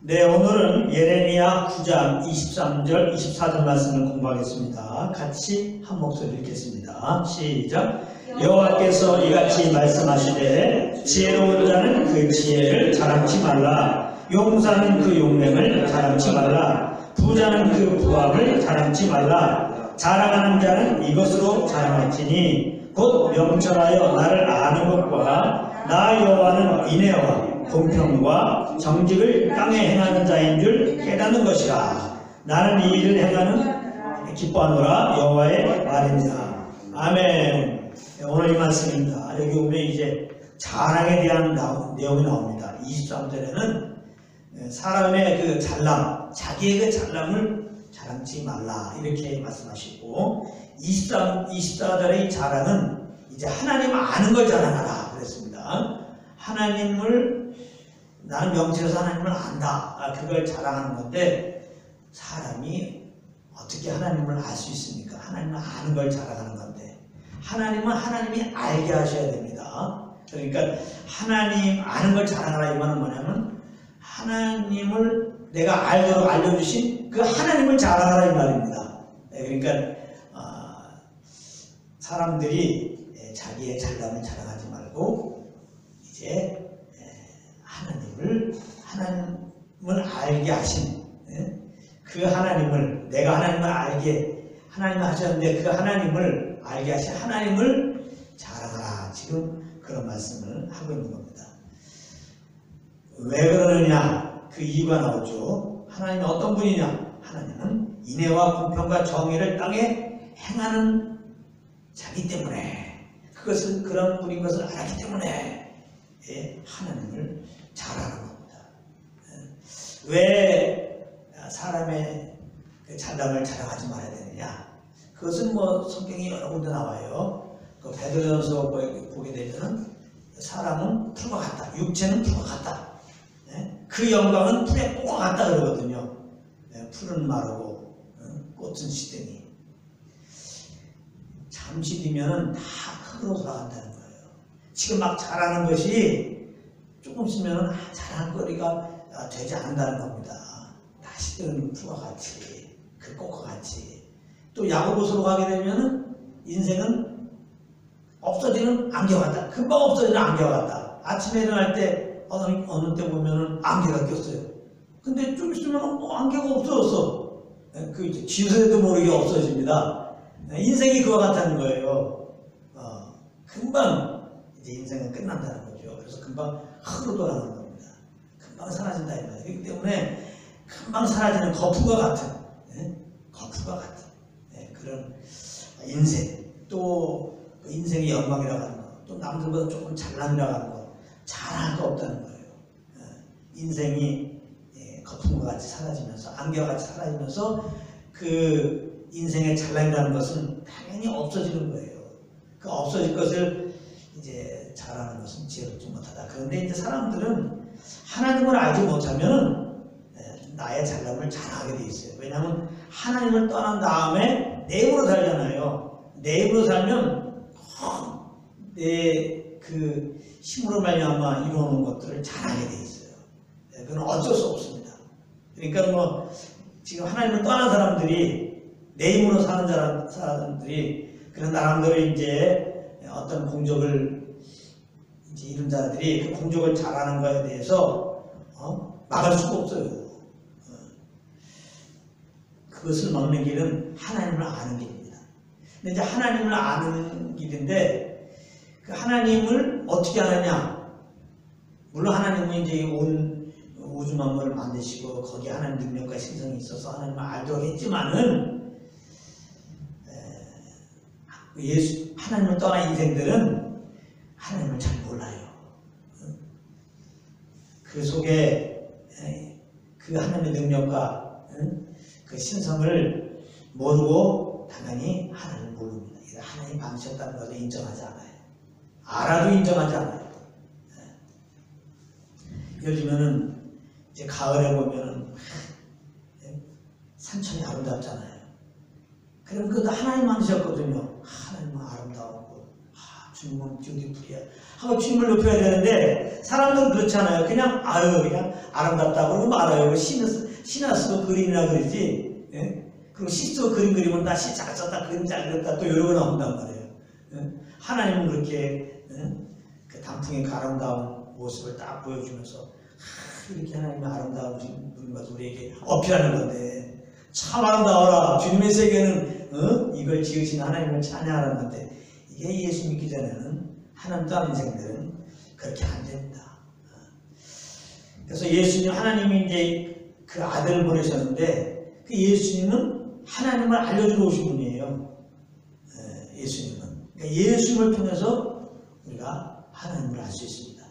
네, 오늘은 예레미야 9장 23절, 24절 말씀을 공부하겠습니다. 같이 한 목소리 읽겠습니다. 시작. 여호와께서 이같이 말씀하시되 지혜로운 자는 그 지혜를 자랑치 말라. 용사는 그 용맹을 자랑치 말라. 부자는 그 부함을 자랑치 말라. 자랑하는 자는 이것으로 자랑할지니 곧 명철하여 나를 아는 것과 나 여호와는 인애와 공평과 정직을 땅에 행하는 자인 줄 깨닫는 것이라. 나는 이 일을 행하는 기뻐하노라 여호와의 말입니다. 아멘. 오늘 이 말씀입니다. 여기 보면 이제 자랑에 대한 내용이 나옵니다. 23절에는 사람의 그 잘남, 자기의 그 잘남을 자랑치 말라 이렇게 말씀하시고, 24절의 자랑은 이제 하나님 아는 걸 자랑하라 그랬습니다. 하나님을 나는 명철해서 하나님을 안다, 그걸 자랑하는 건데, 사람이 어떻게 하나님을 알 수 있습니까? 하나님을 아는 걸 자랑하는 건데, 하나님은 하나님이 알게 하셔야 됩니다. 그러니까 하나님 아는 걸 자랑하라 이 말은 뭐냐면, 하나님을 내가 알도록 알려주신 그 하나님을 자랑하라 이 말입니다. 그러니까 사람들이 자기의 잘남을 자랑하지 말고 이제 하나님을 알게 하신 그 하나님을, 내가 하나님을 알게 하나님을 하셨는데 그 하나님을 알게 하신 하나님을 자랑하라, 지금 그런 말씀을 하고 있는 겁니다. 왜 그러느냐, 그 이유가 나오죠. 하나님이 어떤 분이냐, 하나님은 인애와 공평과 정의를 땅에 행하는 자기 때문에, 그것은 그런 분인 것을 알았기 때문에 하나님을 잘하는 겁니다. 왜 사람의 잘남을 자랑하지 말아야 되느냐? 그것은 뭐 성경이 여러 군데 나와요. 그 베드로전서 보게 되면 사람은 풀과 같다, 육체는 풀과 같다, 그 영광은 풀의 꽃과 같다 그러거든요. 풀은 마르고 꽃은 시드니 잠시 뒤면은 다 흙으로 돌아간다는 거예요. 지금 막 자라는 것이 조금 있으면 자랑거리가 되지 않는다는 겁니다. 다시 뜨는 풀과 같이, 그 꽃과 같이. 또 야고보서로 가게 되면은 인생은 없어지는 안개 같다, 금방 없어지는 안개 같다. 아침에 일어날 때 어느 때 보면은 안개가 꼈어요. 근데 좀 있으면 안개가 없어졌어. 그 이제 지새도 모르게 없어집니다. 인생이 그와 같다는 거예요. 금방 이제 인생은 끝난다는 거죠. 그래서 금방 흙으로 돌아가는 겁니다. 금방 사라진다 이 말이에요. 그렇기 때문에 금방 사라지는 거푸가 같은, 거푸가 같은 그런 인생, 또 그 인생의 영광이라고 하는 것, 또 남들보다 조금 잘남이라고 하는 것, 잘할 거 없다는 거예요. 인생이 거품과 같이 사라지면서, 안개와 같이 사라지면서 그 인생의 잘남이라는 것은 당연히 없어지는 거예요. 그 없어질 것을 이제 잘하는 것은 지혜롭지 못하다. 그런데 이제 사람들은 하나님을 알지 못하면 나의 잘남을 자랑하게 돼 있어요. 왜냐하면 하나님을 떠난 다음에 내 힘으로 살잖아요. 내 힘으로 살면 내 그 힘으로 말미암아 이루어놓은 것들을 자랑하게 돼 있어요. 그건 어쩔 수 없습니다. 그러니까 뭐 지금 하나님을 떠난 사람들이, 내 힘으로 사는 사람들이, 그런 나름대로 이제 어떤 공적을 이제 이룬 자들이 그 공적을 잘하는 것에 대해서 막을 수가 없어요. 그것을 막는 길은 하나님을 아는 길입니다. 근데 이제 하나님을 아는 길인데, 그 하나님을 어떻게 아느냐? 물론 하나님은 이제 온 우주 만물을 만드시고 거기에 하나님 능력과 신성이 있어서 하나님을 알도록 했지만은, 하나님을 떠난 인생들은 하나님을 잘 몰라요. 그 속에 그 하나님의 능력과 그 신성을 모르고 당연히 하나님을 모릅니다. 하나님 방치했다는 것을 인정하지 않아요. 알아도 인정하지 않아요. 요즘에는 이제 가을에 보면은 산천이 아름답잖아요. 그럼 그것도 하나님 만드셨거든요. 하나님은 아름다웠고 주님은 어디 불이야 하고 주님을 높여야 되는데 사람들은 그렇잖아요. 그냥 그냥 아름답다 그러고 말아요. 시나 쓰고 그림이나 그리지. 예? 그리고 시 쓰고 그림 그리면 나 시 잘 썼다 그림 잘 그렸다 또 이러고 나온단 말이에요. 예? 하나님은 그렇게 그 단풍의 아름다운 모습을 딱 보여주면서 이렇게 하나님의 아름다운 것을 우리에게 어필하는 건데 참 아름다워라. 주님의 세계는 이걸 지으신 하나님을 찬양하는 건데 이게 예수 믿기 전에는 하나님 따른 인생들은 그렇게 안 됩니다. 그래서 예수님 하나님이 이제 그 아들을 보내셨는데 그 예수님은 하나님을 알려주러 오신 분이에요. 예수님은 그러니까 예수님을 통해서 우리가 하나님을 알 수 있습니다.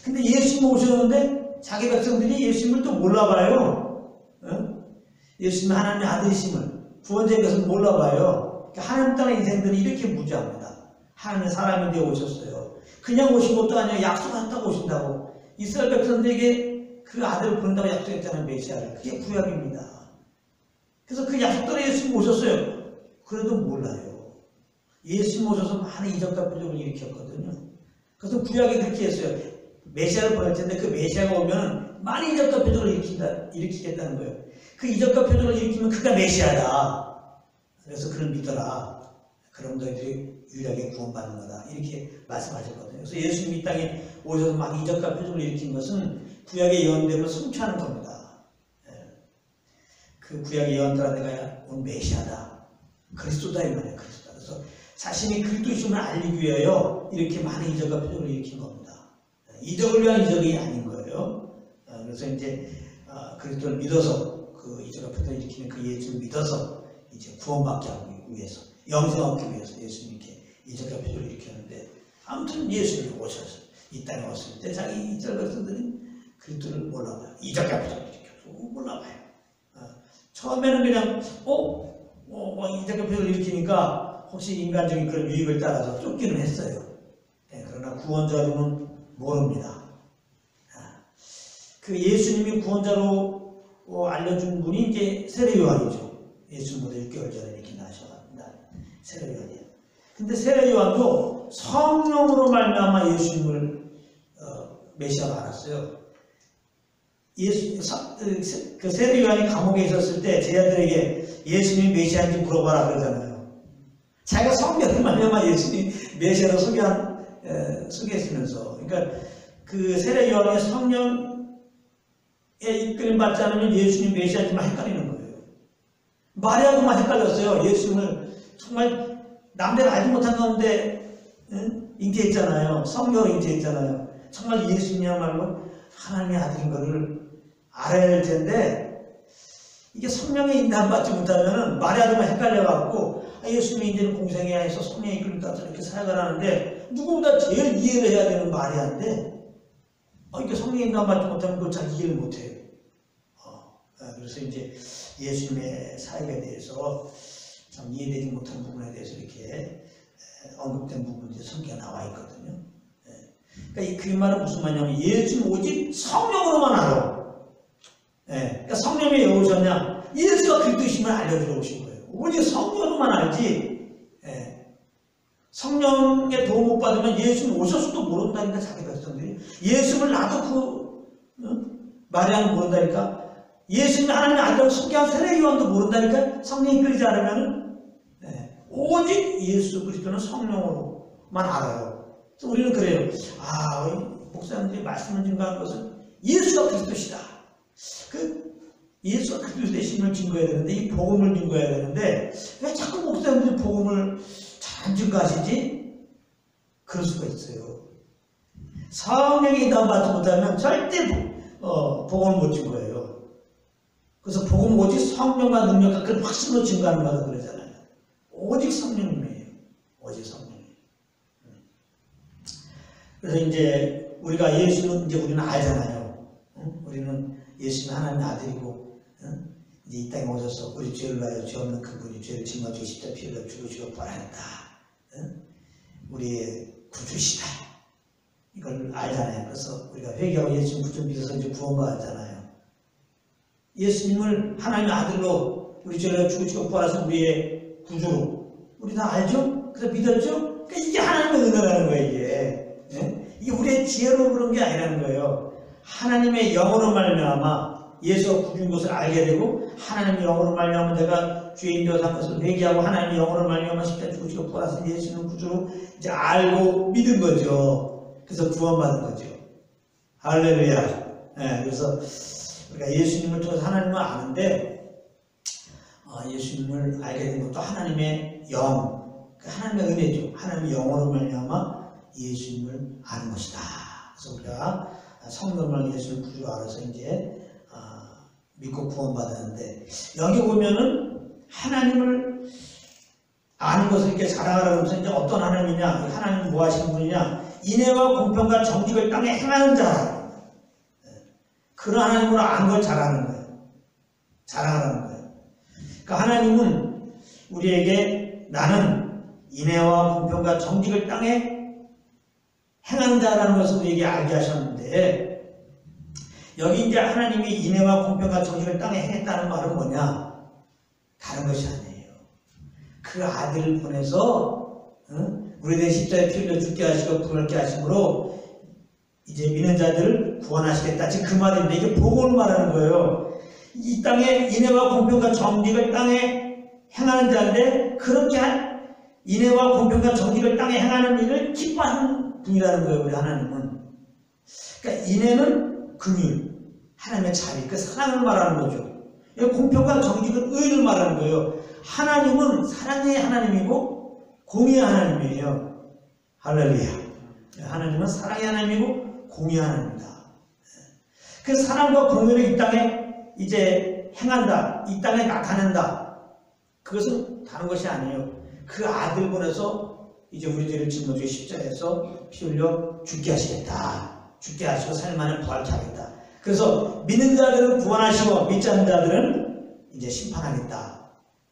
근데 예수님 오셨는데 자기 백성들이 예수님을 또 몰라봐요. 예수님은 하나님의 아들이심을 구원자의 것을 몰라봐요. 그러니까 하나님 땅의 인생들이 이렇게 무지합니다. 하나님의 사람이 되어 오셨어요. 그냥 오신 것도 아니라 약속한다고 오신다고. 이스라엘 백성들에게 그 아들을 보낸다고 약속했잖아요. 메시아를. 그게 구약입니다. 그래서 그 약속대로 예수님 오셨어요. 그래도 몰라요. 예수님 오셔서 많은 이적과 표적을 일으켰거든요. 그래서 구약이 그렇게 했어요. 메시아를 보낼 텐데 그 메시아가 오면 많은 이적과 표적을 일으키겠다는 거예요. 그 이적과 표적을 일으키면 그가 메시아다. 그래서 그를 믿어라. 그럼 너희들이 유일하게 구원받는 거다. 이렇게 말씀하셨거든요. 그래서 예수님이 이 땅에 오셔서 막 이적과 표적을 일으킨 것은 구약의 예언대로 성취하는 겁니다. 그 구약의 예언대로 내가 온 메시아다. 그리스도다 이 말이에요. 그리스도다. 그래서 자신이 그리스도심을 알리기 위하여 이렇게 많은 이적과 표적을 일으킨 겁니다. 이적을 위한 이적이 아닌 거예요. 그래서 이제 그리스도를 믿어서 그 이적과 표적을 일으키는 그 예수를 믿어서 이제 구원받게 하기 위해서 영생 얻기 위해서 예수님께 이적과 표적을 일으켰는데 아무튼 예수님이 오셔서 이 땅에 왔을 때 자기 이스라엘 백성들은 그리스도를 몰라봐요. 이적과 표적을 일으켜서 몰라봐요. 처음에는 그냥 이적과 표적을 일으키니까 혹시 인간적인 그런 유익을 따라서 쫓기는 했어요. 그러나 구원자로는 모릅니다. 그 예수님이 구원자로 알려준 분이 이제 세례요한이죠. 예수님보다 6개월 전에 이렇게 나셔갑니다. 세례요한이에요. 근데 세례요한도 성령으로 말미암아 예수님을 메시아로 알았어요. 그 세례요한이 감옥에 있었을 때 제자들에게 예수님이 메시아인지 물어봐라 그러잖아요. 자기가 성령으로 말미암아 예수님 메시아로 소개했으면서 그러니까 그 세례요한이 성령의 이끌림 받지 않으면 예수님 메시아지만 헷갈리는 거예요. 마리아도만 헷갈렸어요. 예수님을 정말 남들 알지 못한 가운데 잉태했잖아요. 성령으로 잉태했잖아요. 정말 예수님이야말로 하나님의 아들인 것을 알아야 할 텐데 이게 성령의 인도함 받지 못하면 마리아도만 헷갈려갖고 예수님이 이제는 공생에 해서 성령의 이끌림 따라서 이렇게 살아가라 하는데 누구보다 제일 이해를 해야 되는 마리아인데 이게 성령의 인도함 받지 못하면 그걸 잘 이해를 못해요. 그래서 이제 예수님의 사역에 대해서 참 이해되지 못한 부분에 대해서 이렇게 언급된 부분이 성경에 나와 있거든요. 그러니까 그 말은 무슨 말이냐면 예수는 오직 성령으로만 알아. 그러니까 성령이 왜 오셨냐? 예수가 그리스도심을 알려주러 오신 거예요. 오직 성령으로만 알지. 성령의 도움 못 받으면 예수는 오셨어도 모른다니까 자기 백성들이. 예수를 나도 마리아는 모른다니까. 예수님이 하나님의 아들을 소개한 세례요한도 모른다니까. 성령이 끌리지 않으면 오직 예수 그리스도는 성령으로만 알아요. 그래서 우리는 그래요. 우리 목사님들이 말씀을 증거한 것은 예수가 그리스도시다. 예수가 그리스도 되심을 증거해야 되는데 이 복음을 증거해야 되는데 왜 자꾸 목사님들이 복음을 잘 안 증거하시지? 그럴 수가 있어요. 성령의 인도함 받지 못하면 절대 복음을 못 증거해요. 그래서 복음은 오직 성령과 능력과 그런 확신으로 증거하는 거다 그러잖아요. 오직 성령님이에요. 오직 성령이에요. 그래서 이제 우리가 예수는 이제 우리는 알잖아요. 우리는 예수는 하나님의 아들이고 이제 이 땅에 오셔서 우리 죄를 위하여 죄 없는 그분이 죄를 짊어지고 십자가에 피 흘려 죽으시고 부활했다. 우리의 구주시다. 이걸 알잖아요. 그래서 우리가 회개하고 예수님 구주 믿어서 이제 구원받았잖아요. 예수님을 하나님의 아들로 우리 죄를 죽으시고 부활하신 우리의 구주로 우리 다 알죠? 그래서 믿었죠? 그러니까 이게 하나님의 은혜라는 거예요, 이게. 예? 이게 우리의 지혜로 그런 게 아니라는 거예요. 하나님의 영으로 말미암아 예수가 구준 것을 알게 되고, 하나님의 영으로 말미암아 내가 죄인 되어서 한 것을 회개하고, 하나님의 영으로 말미암아 십자가에 죽으시고 부활하신 예수는 구주로 이제 알고 믿은 거죠. 그래서 구원받은 거죠. 할렐루야. 예, 그래서 우리가 예수님을 통해서 하나님을 아는데, 예수님을 알게 된 것도 하나님의 영, 하나님의 은혜죠. 하나님의 영으로 말미암아 예수님을 아는 것이다. 그래서 우리가 성령을 예수를 구주로 알아서 이제 믿고 구원받았는데, 여기 보면은 하나님을 아는 것을 이렇게 자랑하라고 하면서 이제 어떤 하나님이냐, 하나님은 뭐 하시는 분이냐, 인애와 공평과 정직을 땅에 행하는 자라. 그런 하나님으로 아는 걸 자랑하는 거예요. 자랑하는 거예요. 그러니까 하나님은 우리에게 나는 인애와 공평과 정직을 땅에 행하는 자라는 것을 우리에게 알게 하셨는데, 여기 이제 하나님이 인애와 공평과 정직을 땅에 행했다는 말은 뭐냐? 다른 것이 아니에요. 그 아들을 보내서 우리 내 십자가에 피 흘려 죽게 하시고 부활케 하심으로 이제 믿는 자들을 구원하시겠다. 지금 그 말인데, 이게 복음을 말하는 거예요. 이 땅에 인애와 공평과 정직을 땅에 행하는 자인데, 그렇게 인애와 공평과 정직을 땅에 행하는 일을 기뻐하는 분이라는 거예요, 우리 하나님은. 그러니까 인애는 긍휼, 하나님의 자비, 그 사랑을 말하는 거죠. 공평과 정직은 의를 말하는 거예요. 하나님은 사랑의 하나님이고 공의의 하나님이에요. 할렐루야. 하나님은 사랑의 하나님이고 공의의 하나님입니다. 그 사랑과 공의를 이 땅에 이제 행한다, 이 땅에 나타낸다. 그것은 다른 것이 아니에요. 그 아들 보내서 이제 우리 죄를 짊어지고 십자가에서 피 흘려 죽게 하시겠다. 죽게 하시고 살만한 부활케 하겠다. 그래서 믿는 자들은 구원하시고 믿지 않는 자들은 이제 심판하겠다.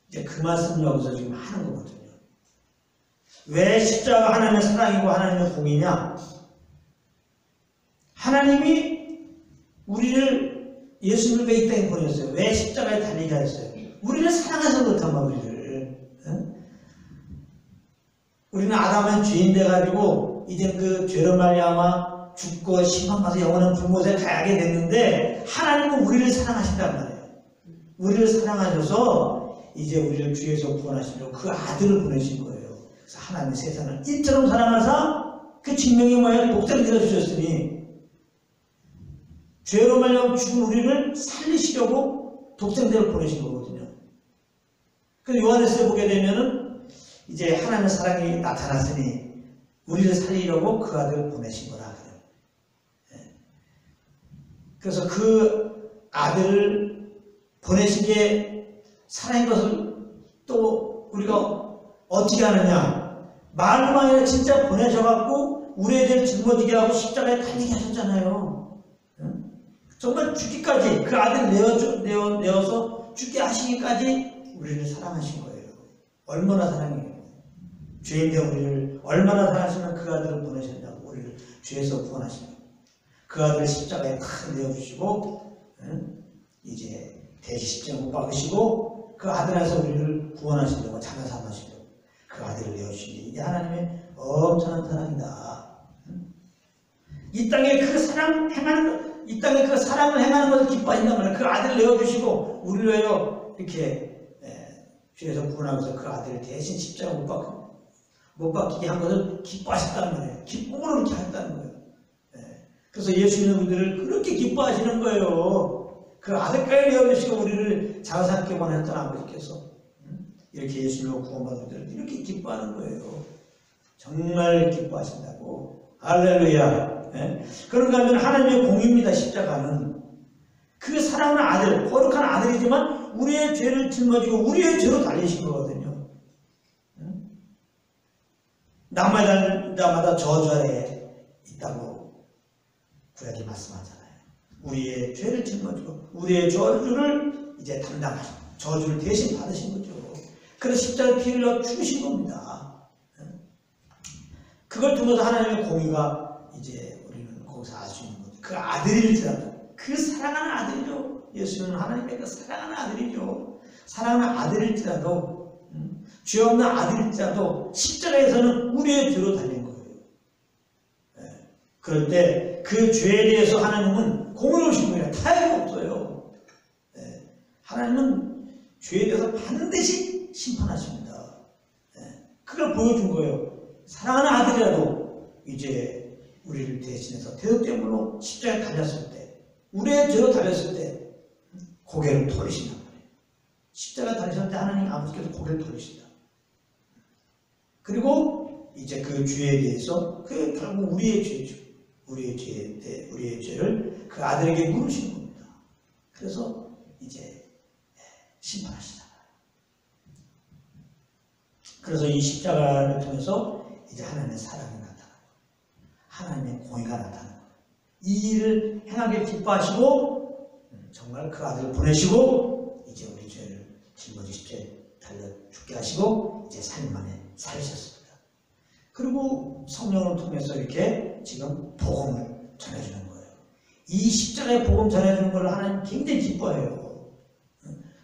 이제 그 말씀을 여기서 지금 하는 거거든요. 왜 십자가가 하나님의 사랑이고 하나님의 공이냐? 하나님이 우리를, 예수님을 왜 이 땅에 보냈어요? 왜 십자가에 달리게 하셨어요? 우리를 사랑해서 그렇단 말이에요. 우리는 아담은 죄인 돼가지고 이제 그 죄로 말미암아 죽고 심판받아서 영원한 불못에 가게 됐는데, 하나님은 우리를 사랑하신단 말이에요. 우리를 사랑하셔서 이제 우리를 주에서 구원하시려고 그 아들을 보내신 거예요. 그래서 하나님의 세상을 이처럼 사랑하사 그 증명이 뭐예요? 독생자를 주셨으니, 죄로 말미암아 죽은 우리를 살리시려고 독생자를 보내신 거거든요. 그래서 요한에서 보게 되면은 이제 하나님의 사랑이 나타났으니 우리를 살리려고 그 아들을 보내신 거라 그래요. 그래서 그 아들을 보내시기에 사랑인 것을 또 우리가 어떻게 하느냐? 말로만 아니라 진짜 보내셔갖고 우리의 죄를 짊어지게 하고 십자가에 달리게 하셨잖아요. 정말 죽기까지, 그 아들을 내어서 죽게 하시기까지 우리를 사랑하신 거예요. 얼마나 사랑해요. 죄인된 우리를 얼마나 사랑하시면 그 아들을 보내셨냐고. 우리를 죄에서 구원하시는 거예요. 그 아들을 십자가에 탁 내어주시고 이제 대지 십자가 못 박으시고 그 아들 안에서 우리를 구원하시려고, 자녀 삼으시려고 그 아들을 내어주시니, 이게 하나님의 엄청난 사랑이다. 이 땅에 그 사랑 행하는, 이 땅에 그 사랑을 행하는 것을 기뻐하신단 말이에요. 그 아들을 내어주시고 우리를 위하여 이렇게 죄에서 구원하면서 그 아들을 대신 십자가 못 박히게 한 것을 기뻐하셨다는 거예요. 기쁨으로 이렇게 했다는 거예요. 그래서 예수 믿는 분들을 그렇게 기뻐하시는 거예요. 그 아들까지 내어주시고 우리를 자유롭게만 했던 아버지께서 이렇게 예수님을 구원받은 분들을 이렇게 기뻐하는 거예요. 정말 기뻐하신다고. 할렐루야. 그런가 하면 하나님의 공입니다. 십자가는 그 사랑하는 아들, 거룩한 아들이지만 우리의 죄를 짊어지고 우리의 죄로 달리신 거거든요. 날마다 저주 아래 있다고 구약이 말씀하잖아요. 우리의 죄를 짊어지고 우리의 저주를 이제 담당하신, 저주를 대신 받으신 거죠. 그래서 십자가에 피 흘려 죽으신 겁니다. 그걸 통해서 하나님의 공의가 이제 우리는 거기서 알 수 있는 거죠. 그 아들일지라도, 그 사랑하는 아들이죠. 예수는 하나님의 그 사랑하는 아들이죠. 사랑하는 아들일지라도 죄 없는 아들자도 십자가에서는 우리의 죄로 달린 거예요. 그럴 때 그 죄에 대해서 하나님은 공의로우신 분이라 타협이 없어요. 하나님은 죄에 대해서 반드시 심판하십니다. 그걸 보여준 거예요. 사랑하는 아들이라도 이제 우리를 대신해서 대속제물로 십자가에 달렸을 때, 우리의 죄로 달렸을 때 고개를 돌리신단 말이에요. 십자가에 달리실 때 하나님 아버지께서 고개를 돌리신다. 그리고 이제 그 죄에 대해서 그 결국 우리의 죄죠. 우리의 죄를 그 아들에게 물으시는 겁니다. 그래서 이제 심판하시잖아요. 그래서 이 십자가를 통해서 이제 하나님의 사랑이 나타나고 하나님의 공의가 나타나고 이 일을 행하게 기뻐하시고 정말 그 아들을 보내시고 이제 우리 죄를 짊어지 십자가에 달려 죽게 하시고 이제 3일 만에 살리셨습니다. 그리고 성령을 통해서 이렇게 지금 복음을 전해주는 거예요. 이 십자가의 복음 전해주는 걸 하나님 굉장히 기뻐해요.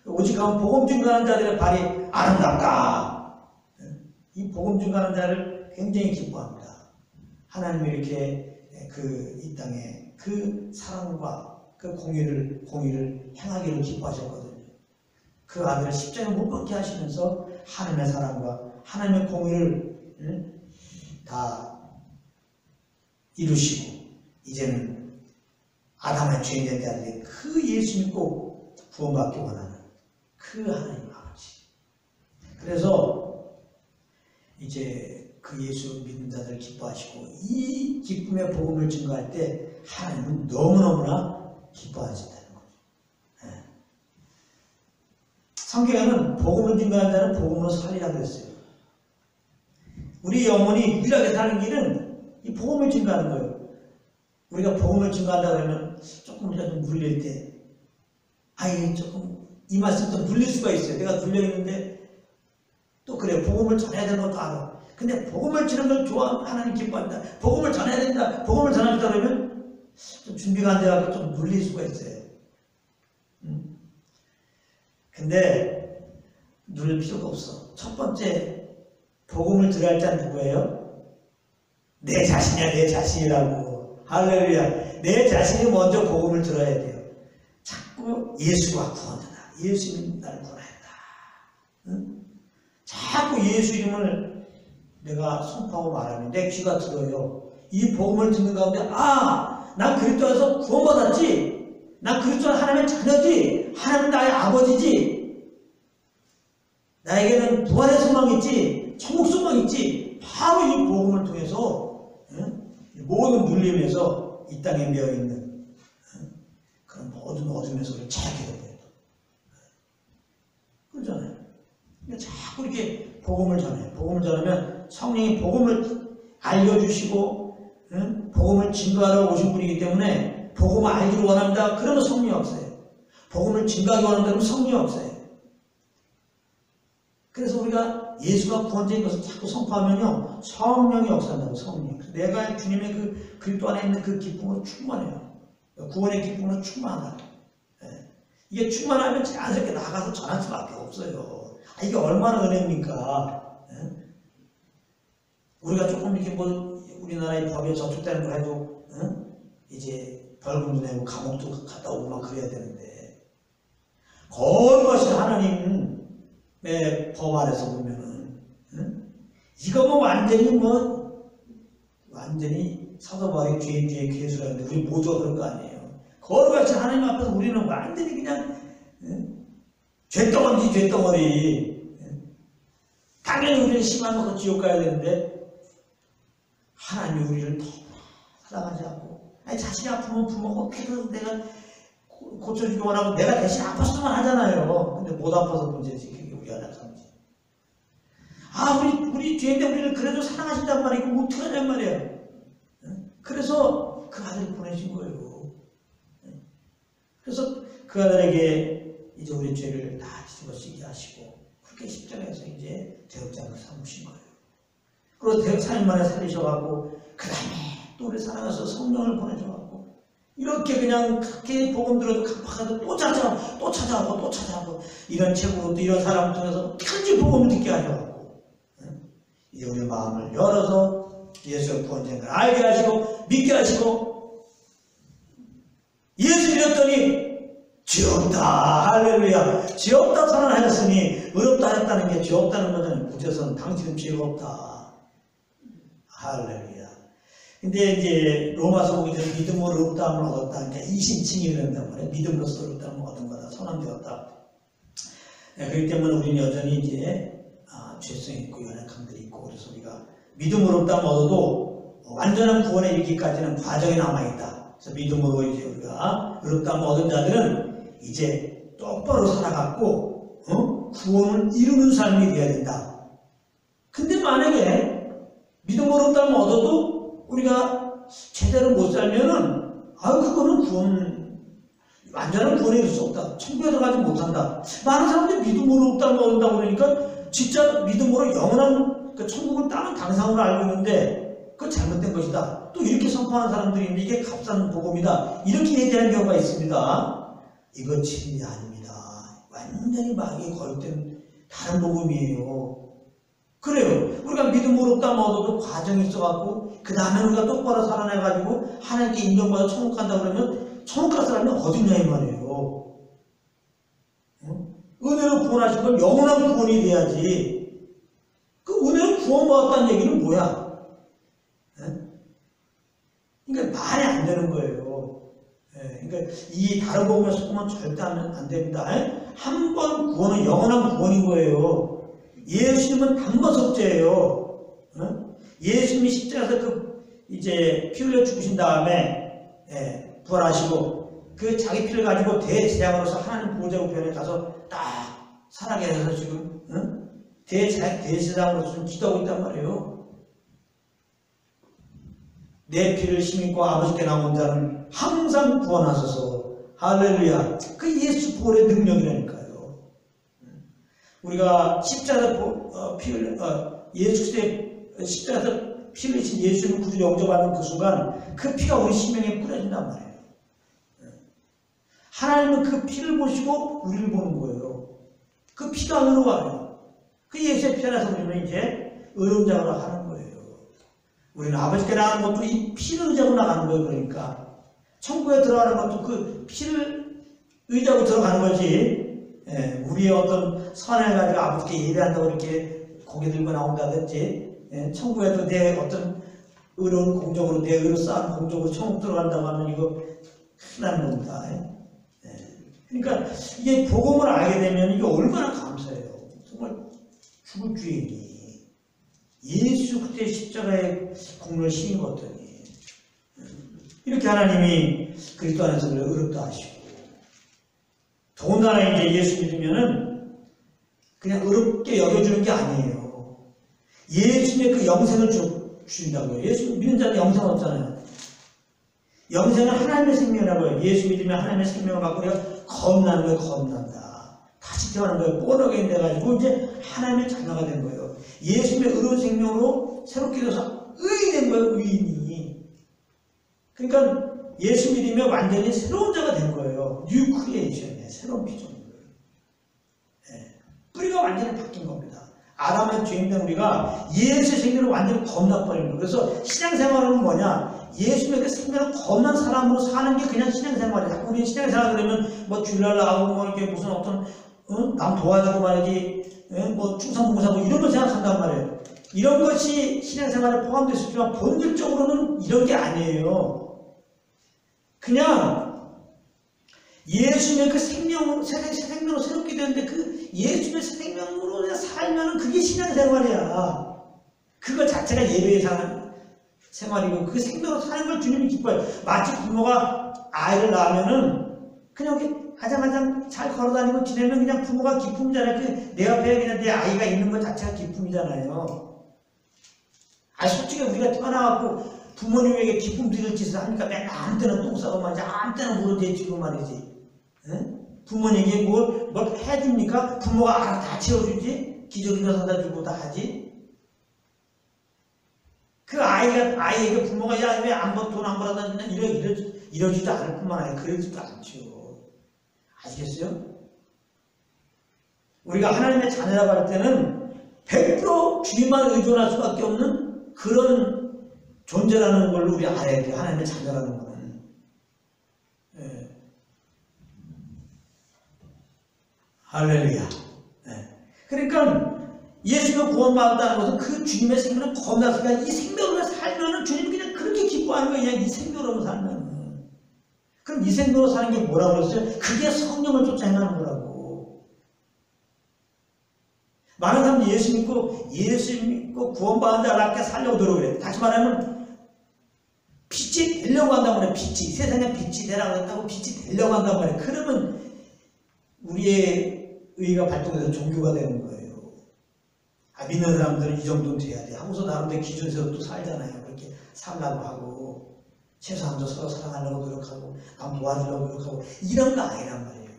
오직 하면 복음 증거하는 자들의 발이 아름답다. 이 복음 증거하는 자를 굉장히 기뻐합니다. 하나님이 이렇게 이 땅에 그 사랑과 그 공의를 행하기를 기뻐하셨거든요. 그 아들을 십자가에 못 박게 하시면서 하나님의 사랑과 하나님의 공의를 다 이루시고 이제는 아담의 죄인된 자들이 그 예수 믿고 구원받기 원하는 그 하나님 아버지. 그래서 이제 그 예수 믿는 자들 기뻐하시고 이 기쁨의 복음을 증거할 때 하나님은 너무너무나 기뻐하신다는 거죠. 성경에는 복음을 증거하는 자는 복음으로 살리라고 했어요. 우리 영혼이 유일하게 사는 길은 이 복음을 증거하는 거예요. 우리가 복음을 증거한다 그러면 조금 우리가 좀 눌릴 때, 조금 이 말씀 좀 눌릴 수가 있어요. 내가 눌려있는데 또 그래, 복음을 전해야 되는 것도 알아. 근데 복음을 전하는 걸 좋아하면 하나님 기뻐한다. 복음을 전해야 된다. 복음을 전합니다 그러면 좀 준비가 안 돼서 좀 눌릴 수가 있어요. 근데 눌릴 필요가 없어. 첫 번째 복음을 들어야 할 자는 누구예요? 내 자신이야, 내 자신이라고. 할렐루야. 내 자신이 먼저 복음을 들어야 돼요. 자꾸 예수가 구원하다. 예수님이 나를 구원했다. 응? 자꾸 예수 이름을 내가 선포하고 말하면 내 귀가 들어요. 이 복음을 듣는 가운데 난 그리스도 안에서 구원받았지. 난 그리스도 하나님의 자녀지. 하나님 나의 아버지지. 나에게는 부활의 소망이 있지. 천국 소망이 있지. 바로 이 복음을 통해서 모든 눌림에서 이 땅에 매여있는 그런 모든 어둠에서 우리를 자유케 해버려요. 그러잖아요. 자꾸 이렇게 복음을 전해요. 복음을 전하면 성령이 복음을 알려주시고 복음을 증거하러 오신 분이기 때문에 복음을 알기를 원합니다. 그러면 성령이 없어요. 복음을 증거하기 원한다 그러면 성령이 없어요. 그래서 우리가 예수가 구원자인 것을 자꾸 선포하면요, 성령이 역사한다고. 성령. 내가 주님의 그 그리스도 안에 있는 그 기쁨으로 충만해요. 구원의 기쁨으로 충만하다. 이게 충만하면 자연스럽게 나가서 전할 수밖에 없어요. 이게 얼마나 은혜입니까? 우리가 조금 이렇게 우리나라의 법에 저촉되는 걸 해도 이제 벌금도 내고 감옥도 갔다 오고만 그래야 되는데, 거룩하신 하나님의 법 아래서 보면은 이거 완전히 사도 바울이 뒤에 괴수라는데 우리 모두가 그런 거 아니에요. 거룩하신 하나님 앞에서 우리는 완전히 그냥 죄덩어리지, 죄덩어리. 당연히 우리는 심한 것도 지옥 가야 되는데 하나님이 우리를 더 사랑하지 않고, 자신이 아프면 부모가 어떻게든 내가 고쳐주기 원하고 내가 대신 아팠으면 하잖아요. 근데 못 아파서 문제지. 그게 우리 하나 문제. 우리 죄인데 우리를 그래도 사랑하신단 말이야. 이거 어떻게 하냔 말이야. 그래서 그 아들을 보내신 거예요. 그래서 그 아들에게 이제 우리 죄를 다 뒤집어쓰게 하시고 그렇게 십자가에서 이제 대역장을 삼으신 거예요. 그리고 대역 3일 만에 살리셔갖고 그 다음에 또 우리 살아가서 성령을 보내줘갖고 이렇게 그냥 그렇게 복음 들어도 깜빡하도 또 찾아오고 이런 책으로 또 이런 사람 통해서 끝까지 복음을 듣게 하셔갖고 이제 우리 마음을 열어서 예수의 구원된 걸 알게 하시고 믿게 하시고 예수 믿었더니 지었다 할렐루야 지었다 선언하였으니 의롭다 하였다는 게 지었다는 거잖아요. 구제선 당신은 죄가 없다 할렐루야. 근데 이제 로마서 보기 전에 믿음으로 의롭다함을 얻었다. 그러니까 이신칭이 된단 말이에요. 믿음으로써 의롭다함을 얻은 거다. 선언되었다. 네, 그렇기 때문에 우리는 여전히 이제 죄성이 있고 연약함들이 있고 그래서 우리가 믿음으로 의롭다함을 얻어도 완전한 구원에 이르기까지는 과정이 남아있다. 그래서 믿음으로 이제 우리가 의롭다함을 얻은 자들은 이제 똑바로 살아갖고 구원을 이루는 삶이 되어야 된다. 근데 만약에 믿음으로 의롭다함을 얻어도 우리가 제대로 못 살면은 그거는 완전한 구원에 이를 수 없다. 천국에 들어가지 못한다. 많은 사람들이 믿음으로 의롭다함을 얻는다고 그러니까 진짜 믿음으로 영원한 그 천국을 따는 당상으로 알고 있는데 그건 잘못된 것이다. 또 이렇게 선포하는 사람들이 있는데 이게 값싼 복음이다. 이렇게 얘기하는 경우가 있습니다. 이건 진리 아닙니다. 완전히 마귀에 거역된 다른 복음이에요. 그래요. 우리가 믿음으로 의롭다함을 얻어도 과정이 있어갖고 그 다음에 우리가 똑바로 살아내가지고 하나님께 인정받아 천국 간다 그러면 천국 갈 사람이 어딨냐 이 말이에요. 은혜로 구원하신 건 영원한 구원이 돼야지. 그 은혜로 구원받았다는 얘기는 뭐야? 그러니까 말이 안 되는 거예요. 그러니까 이 다른 복음에 속으면 절대 안 됩니다. 한 번 구원은 영원한 구원인 거예요. 예수님은 단번석죄예요. 예수님이 십자가에서 이제 피 흘려 죽으신 다음에 부활하시고 그 자기 피를 가지고 대제사장으로서 하나님 보호자 우편에 가서 딱 살아게 해서 지금 대제사장으로서 좀 기도하고 있단 말이에요. 내 피를 심고 아버지께 나온 자는 항상 구원하소서. 할렐루야. 그 예수 부활의 능력이라니까요. 우리가 십자가에서 예수 그리스도의 십자가에서 피 흘리신 예수님을 구주 영접하는 그 순간 그 피가 우리 심령에 뿌려진단 말이에요. 하나님은 그 피를 보시고 우리를 보는 거예요. 그 피가 의로워요. 그 예수의 피 안에서 우리는 이제 의로운 자로 하는 거예요. 우리는 아버지께 나가는 것도 이 피를 의지하고 나가는 거예요. 그러니까 천국에 들어가는 것도 그 피를 의지하고 들어가는 거지. 우리의 어떤 선을 가지고 아버지께 예배한다고 이렇게 고개 들고 나온다든지 천국에도 내 어떤 의로운 공적으로 내 의로 쌓은 공적으로 천국 들어간다고 하면 이거 큰일 나는 겁니다. 그러니까 이게 복음을 알게 되면 이게 얼마나 감사해요. 정말 죽을 주인이 예수 그리스도의 십자가의 공로를 힘입었더니 이렇게 하나님이 그리스도 안에서 우리를 의롭다 하시고 더군다나 이제 예수 믿으면은 그냥 의롭게 여겨주는 게 아니에요. 예수님의 그 영생을 주신다고요. 예수 믿는 자는 영생 없잖아요. 영생은 하나님의 생명이라고요. 예수 믿으면 하나님의 생명을 받고 우리가 겁나는 거예요. 겁난다. 다시 태어난 거예요. 뽀르게 돼가지고 이제 하나님의 자녀가 된 거예요. 예수님의 의로운 생명으로 새롭게 돼서 의인이 된 거예요. 의인이. 그러니까 예수 믿으면 완전히 새로운 자가 된 거예요. 뉴 크리에이션이에요. 새로운 피조물이에요. 뿌리가 완전히 바뀐 겁니다. 아담의 죄인된 우리가 예수의 생명을 완전히 겁나버리는 거예요. 그래서 신앙생활은 뭐냐? 예수님의 그 생명을 겁난 사람으로 사는 게 그냥 신앙생활이에요. 우리 신앙생활 그러면 뭐 주일날 나오고 뭐 이렇게 무슨 어떤 남 도와주고 말이지 뭐 충성봉사고 이런 걸 생각한단 말이에요. 이런 것이 신앙생활에 포함되어 있지만 본질적으로는 이런 게 아니에요. 그냥 예수님의 그 생명으로 새롭게 되는데 그 예수님의 생명으로 살면은 그게 신앙생활이야. 그거 자체가 예배의 생활이고 그 생명으로 사는 걸 주님이 기뻐요. 마치 부모가 아이를 낳으면은 그냥 이렇게 가장가장 잘 걸어다니고 지내면 그냥 부모가 기쁨이잖아요. 그 내 앞에 그냥 내 아이가 있는 것 자체가 기쁨이잖아요. 솔직히 우리가 태어나갖고 부모님에게 기쁨 드릴 짓을 하니까 맨날 아무 때나 똥 싸고 말이지 아무 때나 물어 대지고 말이지. 부모님에게 뭘 해줍니까? 부모가 알아서 다 채워주지? 기저귀나 사다 주고 다 하지? 그 아이에게 부모가 야 왜 돈 안 벌어다 주냐 이러지도 않을 뿐만 아니라 그러지도 않죠. 아시겠어요? 우리가 하나님의 자녀라고 할 때는 100% 주님만 의존할 수밖에 없는 그런 존재라는 걸 우리 알아야 돼요. 하나님의 자녀라는 거는. 예. 할렐루야. 예. 그러니까 예수가 구원받았다는 것은 그 주님의 생명은 겁났으니까 이 생명으로 살면은 주님이 그냥 그렇게 기뻐하는 거예요. 그냥 이 생명으로 살면은. 그럼 이 생명으로 사는 게 뭐라고 그랬어요? 그게 성령을 쫓아 행하는 거라고. 많은 사람들이 예수 믿고 구원받은 자답게 살려고 노력을 해. 다시 말하면 빛이 되려고 한다고 그래. 빛이. 세상에 빛이 되라고 했다고 빛이 되려고 한다고 그래. 그러면 우리의 의가 발동돼서 종교가 되는 거예요. 믿는 사람들은 이 정도는 돼야 돼. 하고서 나름대로 기준 세우고 또 살잖아요. 그렇게 살라고 하고 최소한도 서로 사랑하려고 노력하고 남 도와주려고 노력하고 이런 거 아니란 말이에요.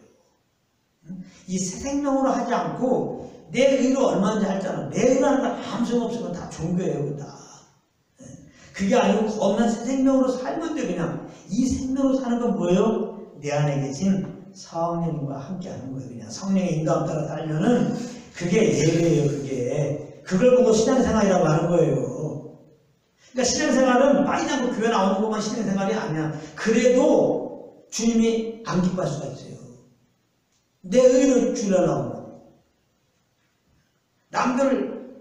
이 새 생명으로 하지 않고 내 의로 얼마든지 할잖아. 내 의라는 건 아무 소용 없으면 다 종교예요. 그거 다. 그게 아니고 겁난 새 생명으로 살면 돼. 그냥 이 생명으로 사는 건 뭐예요? 내 안에 계신 성령님과 함께 하는 거예요. 그냥 성령의 인도함 따라 살면은 그게 예배예요. 그걸 보고 신앙생활이라고 하는 거예요. 그러니까 신앙생활은 빠지지 않고 교회 나오는 것만 신앙생활이 아니야. 그래도 주님이 안 기뻐할 수가 있어요. 내 의를 주려고 남들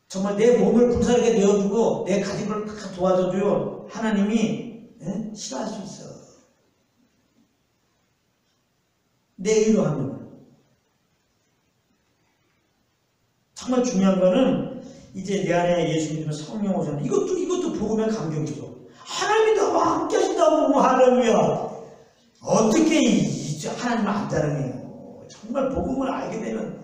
정말 내 몸을 불사르게 내어주고 내 가진 걸 다 도와줘줘요. 하나님이 싫어할 수 있어. 내 의로 하면. 정말 중요한 거는 이제 내 안에 예수 믿으면 성령 오셨는데 이것도 복음의 감격이죠. 하나님이 나와 함께 하신다고 할렐루야. 어떻게 하나님을 안 자랑해요. 정말 복음을 알게 되면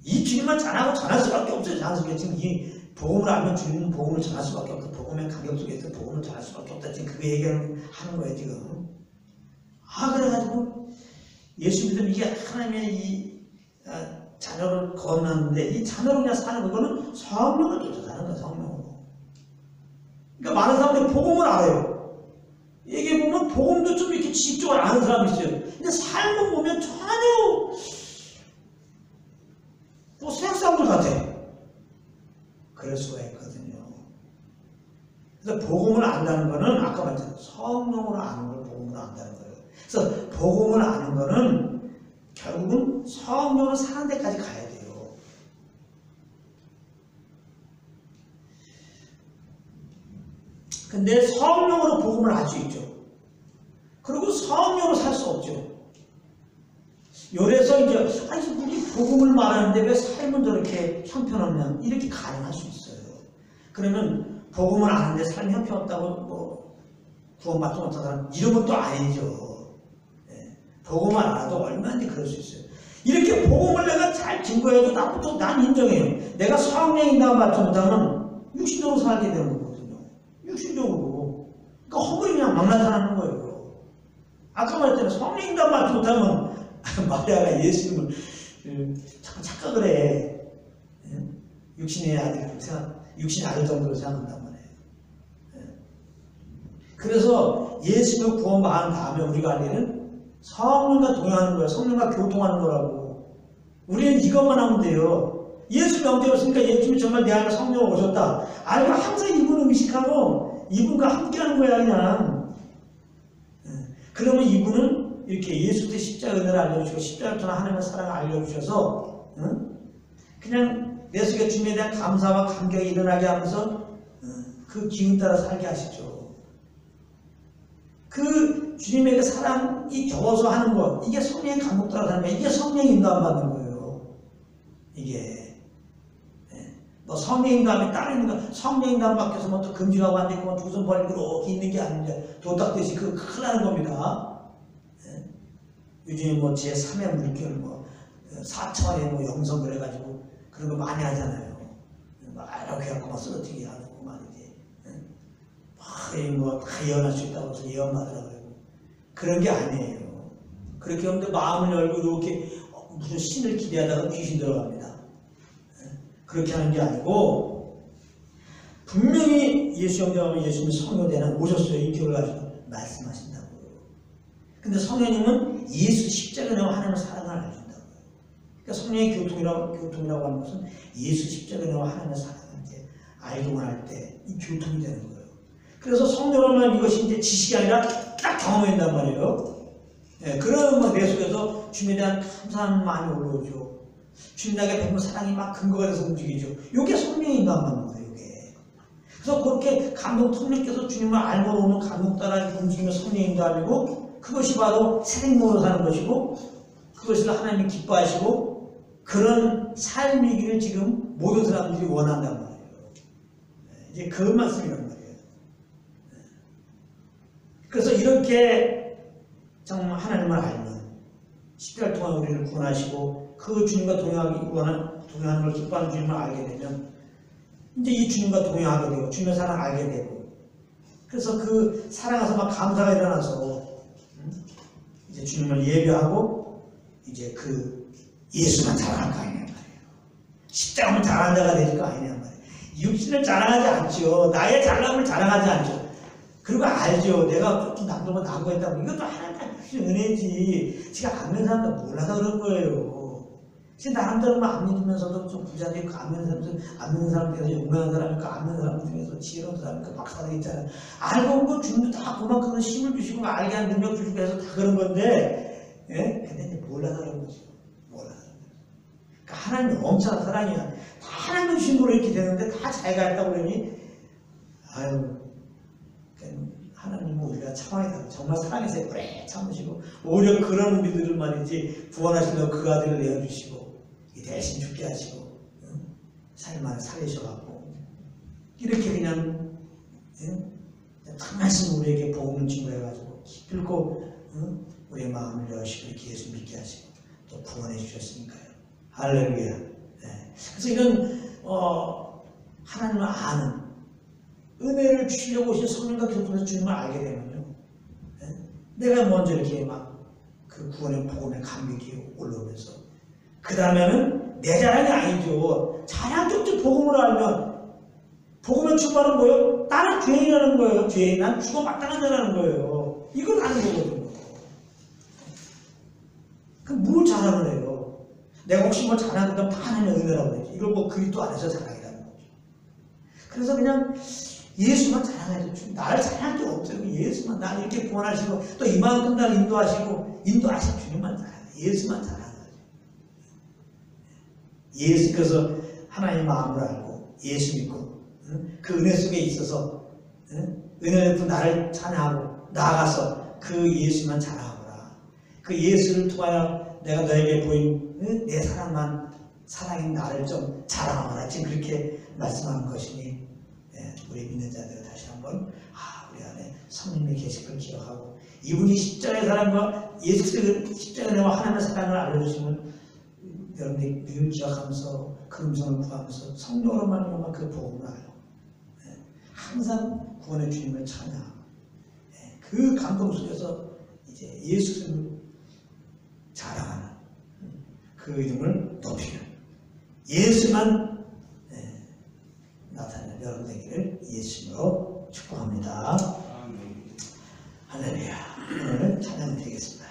이 주님만 전할 수밖에 없어요. 자연스럽게 지금 이 복음을 알면 주님은 복음을 전할 수밖에 없고 복음의 감격 속에서 복음을 전할 수밖에 없다. 지금 그 얘기를 하는 거예요. 지금. 그래가지고 예수 믿으면 이게 하나님의 이 자녀를 거듭났는데 이 자녀로 그냥 사는 그거는 성령을 쫓아 사는 거야. 성령으로. 그러니까 많은 사람들이 복음을 알아요. 얘기해 보면 복음도 좀 이렇게 지식적으로 아는 사람이 있어요. 근데 삶을 보면 전혀 뭐 서양 사람들 같아. 그럴 수가 있거든요. 그래서 복음을 안다는 거는 아까 말했잖아요. 성령으로 아는 걸 복음으로 안다는 거예요. 그래서 복음을 아는 거는 결국은 성령으로 사는 데까지 가야 돼요. 근데 성령으로 복음을 알 수 있죠. 그리고 성령으로 살 수 없죠. 요래서 이제 아니 우리 복음을 말하는데 왜 삶은 저렇게 형편없냐 이렇게 가능할 수 있어요. 그러면 복음을 아는데 삶이 형편없다고 뭐 구원받지 못한 사람 이런 것도 아니죠. 복음을 알아도 얼마든지 그럴 수 있어요. 이렇게 복음을 내가 잘 증거해도 나도 난 인정해요. 내가 성령인다고 받지 못하면 육신적으로 살게 되는 거거든요. 육신적으로. 그러니까 허물이 그냥 막 나타나는 거예요. 아까 말했잖아요. 성령인다고 받지 못하면 마리아가 예수님을 자꾸 착각을 해. 육신의 아들 육신의 아들 정도로 생각한단 말이에요. 그래서 예수님을 구원받은 다음에 우리가 할 일은 성령과 동행하는 거예요. 성령과 교통하는 거라고. 우리는 이것만 하면 돼요. 예수 명제였으니까 예수님이 정말 내 안에 성령을 오셨다. 아니 항상 이분을 의식하고 이분과 함께하는 거야 그냥. 그러면 이분은 이렇게 예수의 십자가 은혜를 알려주시고 십자가를 통한 하나님의 사랑을 알려주셔서 그냥 내 속에 주님에 대한 감사와 감격이 일어나게 하면서 그 기운 따라 살게 하시죠. 그 주님의 사랑이 겨워서 하는 것, 이게 성령의 감독 따라 사는 거예요. 이게 성령의 인도함 받는 거예요. 이게 뭐 성령의 인도함이 따르는 거, 성령의 인도함 밖에서 뭐 또 금지하고 안 되고 두 손 벌리고 이렇게 있는 게 아닌데 도닥듯이 그 큰일 나는 겁니다. 요즘에 뭐 제3의 물결 뭐 4차원의 뭐 영성 그래가지고 그런 거 많이 하잖아요. 막 이렇게 해갖고 막 쓰러뜨리게 하고 말이지. 뭐 다 예언할 수 있다고 해서 예언 받으라고 그러고 그런 게 아니에요. 그렇게 하는데 마음을 열고 이렇게 무슨 신을 기대하다가 귀신 들어갑니다. 그렇게 하는 게 아니고 분명히 예수 영접하면 예수님이 성료되는 오셨어요. 이 기억을 가지고 말씀하신다고요. 근데 성령님은 예수 십자가로 하나님의 사랑을 알려준다고요. 그러니까 성령의 교통이라고 하는 것은 예수 십자가로 하나님의 사랑을 이제 알고 할 때 이 교통이 되는 거예요. 그래서 성령을 이것이 이제 지식이 아니라 딱 경험된단 말이에요. 예, 그러면 내 속에서 주님에 대한 감사함이 많이 올라오죠. 주님에게 베푼 사랑이 막 근거가 돼서 움직이죠. 이게 성령이 인도하는 거예요. 이게. 그래서 그렇게 감동, 성령께서 주님을 알고 오는 감동 따라 움직이면 성령이 인도하고 그것이 바로 생명으로 사는 것이고 그것을 하나님이 기뻐하시고 그런 삶이기를 지금 모든 사람들이 원한단 말이에요. 이제 그 말씀이란 말이에요. 그래서 이렇게 정말 하나님을 알면 십자가를 통해 우리를 구원하시고 그 주님과 동행하는 걸 기뻐하는 주님을 알게 되면 이제 이 주님과 동행하게 되고 주님의 사랑을 알게 되고 그래서 그 사랑에서 막 감사가 일어나서 이제 주님을 예배하고 이제 그 예수만 자랑할 거 아니냐 말이에요. 십자가만 자랑한 자가 되질 거 아니냐 말이에요. 육신을 자랑하지 않죠. 나의 잘남을 자랑하지 않죠. 그리고 알죠. 내가 좀 남들보다 나은 거 했다고. 이것도 하나님 주신 은혜지. 지가 안 믿는 사람도 몰라서 그런 거예요. 지금 나름대로 안 믿으면서도 좀 부자 되고 안 믿는 사람 중에서 유명한 사람이고 안 믿는 사람 중에서 지혜로운 사람이고 박사들 있잖아요. 알고 온 거 주님도 다 그만큼 힘을 주시고 알게 하는 능력 주시고 해서 다 그런 건데 예? 근데 이제 몰라서 그런 거죠. 몰라서. 그러니까 하나님이 엄청난 사랑이야. 다 하나님 주신 거로 이렇게 되는데 다 자기가 했다고 그러니 아유 하나님은 우리가 참아야 정말 사랑해서 오래 참으시고 오히려 그런 우리들을 말이지 구원하시려고 그 아들을 내어주시고 대신 죽게 하시고 삶을 살리셔갖고 이렇게 그냥 한 말씀 우리에게 복음을 증거해가지고 기필고 우리의 마음을 여시고 이렇게 예수 믿게 하시고 또 구원해 주셨으니까요. 할렐루야. 네. 그래서 이런 하나님을 아는 은혜를 주시려고 오신 성령과 교통해서 주님을 알게 되면요. 네? 내가 먼저 이렇게 막 그 구원의 복음에 감격이 올라오면서 그 다음에는 내 자랑이 아니죠. 자랑 쪽지 복음을 알면 복음의 출발은 뭐예요? 나는 죄인이라는 거예요. 죄인. 난 죽어 마땅한 자라는 거예요. 이걸 아는 거거든요. 그럼 뭘 자랑을 해요? 내가 혹시 뭐 자랑한다면 다 하나님의 은혜라고 그러지. 이걸 뭐 그리스도 안에서 자랑이라는 거죠. 그래서 그냥 예수만 자랑해도 나를 자랑할 게 없어요. 예수만 나를 이렇게 구원하시고 또 이만큼 나를 인도하신 주님만 자랑해. 예수만 자랑하는 거죠. 예수께서 하나님의 마음을 알고 예수 믿고 그 은혜 속에 있어서 은혜 높은 나를 찬양하고 나아가서 그 예수만 자랑하거라. 그 예수를 통하여 내가 너에게 보인 내 사랑인 나를 좀 자랑하거라. 지금 그렇게 말씀하는 것이니 우리 믿는 자들 다시 한번 우리 안에 성령님이 계신 걸 기억하고 이분이 십자가의 사랑과 예수의 십자가의 은혜와 하나님의 사랑을 알려주시면 여러분들이 늘 기억하면서 그 음성을 구하면서 성령으로만 그 복음을 알고 항상 구원의 주님을 찬양하고 그 감동 속에서 이제 예수를 자랑하는 그 이름을 높이는 예수만 나타내는 여러분 되기를 예수님으로 축복합니다. 할렐루야. 오늘 찬양 드리겠습니다.